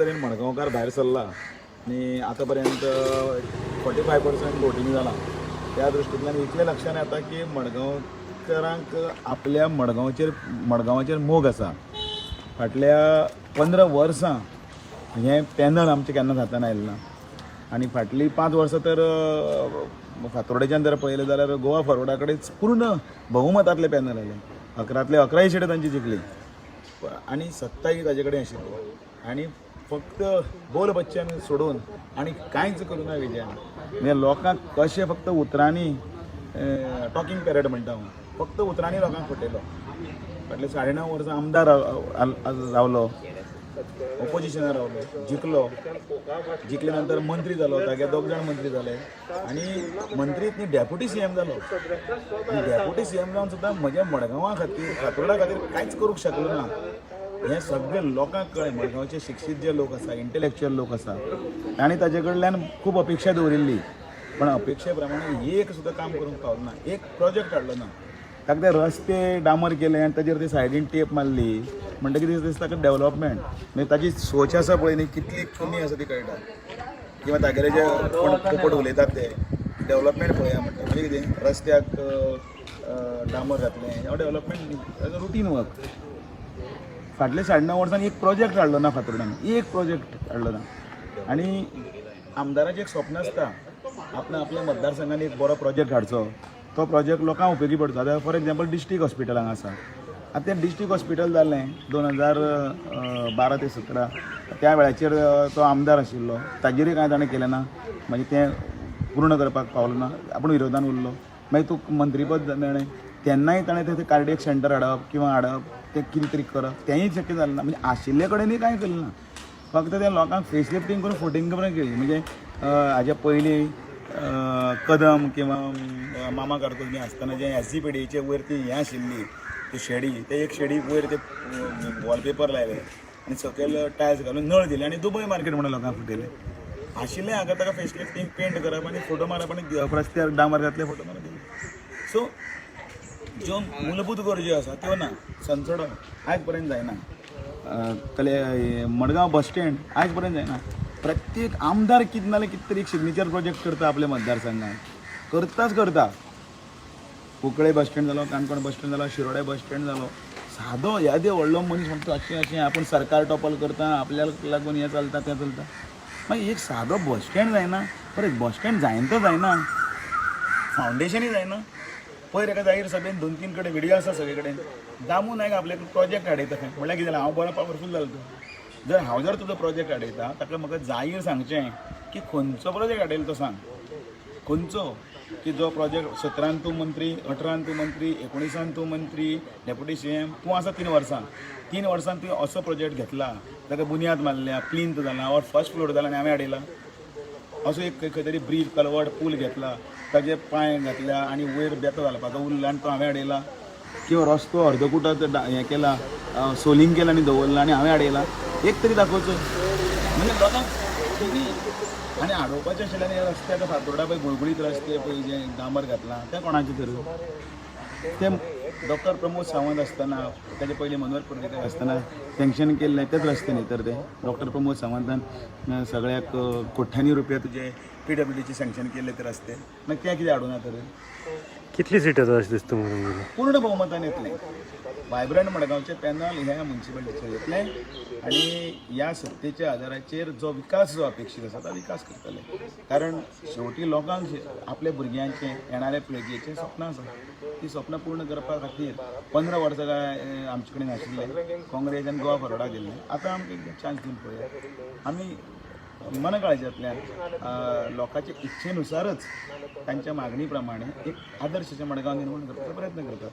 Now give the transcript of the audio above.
तरेन मडगांवकार भायर सरला आनी आतां पर्यंत 45% वोटींग जाला. त्या दृश्टींतल्यान इतलें लक्षांत येता की मडगांवकारांक आपल्या मडगांवाचेर मोग आसा. फाटल्या 15 वर्सां हें पॅनल आमचें केन्नाच हातान आयलें ना आनी फाटलीं 5 वर्सां तर फातोर्डेच्यान जर पळयलें जाल्यार गोवा फॉरवर्डा कडेन पूर्ण बहुमतांतलें पॅनल आयलें. 11तले 11 सीटां तांची जिखली आनी सत्ताय ताजे कडेन आशिल्ली आनी फक्त बोल बच्चन सोडून आनी कांयच करूना विजयान. म्हणजे लोकांक कशें फक्त उतरांनी टॉकिंग पॅरेड म्हणटा हांव, फक्त उतरांनी लोकांक फटयलो. फाटले 9.5 वर्सां आमदार रावलो, ऑपोजिशनार रावलो, जिखले नंतर मंत्री जालो, तागे 2 जाण मंत्री जाले आनी मंत्रीत न्ही डेप्युटी सीएम जालो. डेप्युटी सीएम जावन सुद्दां म्हज्या मडगांवा खातीर फातोर्डा खातीर कांयच करूंक शकलो ना. हे सगळे लोकांक कळ्ळें. मडगांवचे शिक्षीत जे लोक आसा, इंटेलेक्च्युअल लोक आसा, तांणी ताजे कडल्यान खूब अपेक्षा दवरिल्ली, पण अपेक्षे प्रमाणे एक सुद्दां काम करूंक पावलो ना, एक प्रोजेक्ट हाडलो ना. ताका ते रस्ते डामर केले आनी ताजेर ती सायडीन टेप मारली म्हणटकीर दिसता डेव्हलपमेंट म्हणजे ताजी सोच आसा पळय न्ही कितली कमी आसा ती कळटा. किंवा तागेले जे कोण पोपट उलयतात ते डेव्हलपमेंट पळया म्हणटा म्हणजे कितें रस्त्याक डामर घातलें हो डेव्हलपमेंट रुटीन वर्क. फाटले 9.5 वर्सांनी एक प्रोजेक्ट हाडलो ना फातोर्ड्यान, एक प्रोजेक्ट हाडलो ना. आनी आमदाराचें एक स्वप्न आसता आपल्या मतदारसंघांनी एक बरो प्रोजेक्ट हाडचो, तो प्रोजेक्ट लोकांक उपेगी पडटा. आतां फॉर एग्जाम्पल डिस्ट्रिक्ट हॉस्पिटल हांगा आसा. आतां तें डिस्ट्रिक्ट हॉस्पिटल जाल्लें 2012 ते 17 त्या वेळाचेर तो आमदार आशिल्लो, ताजेरूय कांय ताणें केलें ना. मागीर तें पूर्ण करपाक पावलो ना, आपूण विरोधान उरलो. मागीर तूं मंत्रीपद मेळ्ळें तेन्नाय ताणें थंय कार्डियक सेंटर हाडप तें कितें तरी करप तेंय शक्य जालें ना. म्हणजे आशिल्ले कडेनूय कांय केलें ना, फक्त तें लोकांक फेस लिफ्टींग करून फोटिंग बरें केली. म्हणजे हाज्या पयलीं कदम किंवा मामा कारकुनी आसतना जे SGPDचे वयर ती हें आशिल्ली ती शेडी, ते एक शेडी वयर ते वॉलपेपर लायले आनी सकयल टायल्स घालून नळ दिले आनी दुबय मार्केट म्हणून लोकांक फुटयले. आशिल्लें हाका ताका फेस लिफ्टींग पेंट करप आनी फोटो मारप आनी रस्त्यार डामर घातले फोटो मारप. सो ज्यो मूलभूत गरजो आसा त्यो ना. संसडो आयज पर्यंत जायना. मडगांव बस स्टँड आयज पर्यंत जायना. प्रत्येक आमदार कितें नाल्यार कितें तरी एक सिग्नेचर प्रोजेक्ट करता आपल्या मतदारसंघात, करता. कुंकळे बस स्टँड जालो, काणकोण बस स्टँड जालो, शिरोड्या बस स्टँड जालो. सादो येदे व्हडलो मनीस म्हणटा अशें आपूण सरकार टॉपल करता, आपल्याक लागून हें चलता तें चलता. मागीर एक सादो बस स्टँड जायना. बरें बस स्टँड जायन तो जायना, फावंडेशनूय जायना. पयर एका जाहीर सभेन 2-3 कडेन व्हिडियो आसा सगळे कडेन दामू नायक आपल्याक प्रोजेक्ट हाडयता खंय म्हणल्यार कितें जालें हांव बरो पावरफूल जालो. तो जर हांव तुजो प्रोजेक्ट हाडयता ताका म्हाका जाहीर सांगचें की खंयचो प्रोजेक्ट हाडयलो तो सांग, खंयचो की जो प्रोजेक्ट 17 तूं मंत्री, 18 तूं मंत्री, 19 तूं मंत्री, डेप्युटी सीएम तूं आसा 3 वर्सां तुवें असो प्रोजेक्ट घेतला ताका बुनियाद मारल्या, प्लिंथ जाला और फर्स्ट फ्लोर जाला आनी हांवें हाडयला. असो एक खंय तरी ब्रीज कलवड पूल घेतला, ताजे पांय घातल्या आनी वयर बेतो घालपाचो उरला आनी तो हांवें हाडयला. किंवा रस्तो अर्दकुटत हें केला, सोलिंग केला आनी दवरला आनी हांवें हाडयला. एक तरी दाखोवचो म्हणजे लोकांक. आनी हाडोवपाचें आशिल्लें आनी रस्ते आतां फातोर्डा पळय गुळगुळीत रस्ते पळय जे डांबर घातला तें कोणाचें तर तें डॉक्टर प्रमोद सावंत आसतना ताचे पयलीं मनोहर पर्रीकर आसतना सँक्शन केल्लें तेच रस्ते न्ही तर ते डॉक्टर प्रमोद सावंतान सगळ्याक कोट्यांनी रुपया तुजे PWDचे सँक्शन केल्ले ते रस्ते. मागीर तें कितें हाडूना तर कितली सिटां अशें दिसता म्हणून पूर्ण भोवमतान येतलें. वायब्रंट मडगांवचें पॅनल ह्या म्युन्सिपालिटीचेर येतलें आनी ह्या सत्तेच्या आदाराचेर जो विकास जो अपेक्षीत आसा तो विकास करतले. कारण शेवटी लोकांक आपल्या भुरग्यांचें येणाऱ्या पिळगेचें सपनां आसा. ती सपनां पूर्ण करपा खातीर 15 वर्सां काय आमचे कडेन आशिल्ले काँग्रेस आनी गोवा फॉरवर्डा गेल्ले. आतां आमकां एक चान्स दिवन पळया. आमी मनकाळजांतल्यान लोकांच्या इच्छेनुसारच तांच्या मागणी प्रमाणे एक आदर्शाचें मडगांव निर्माण करपाचो प्रयत्न करतात.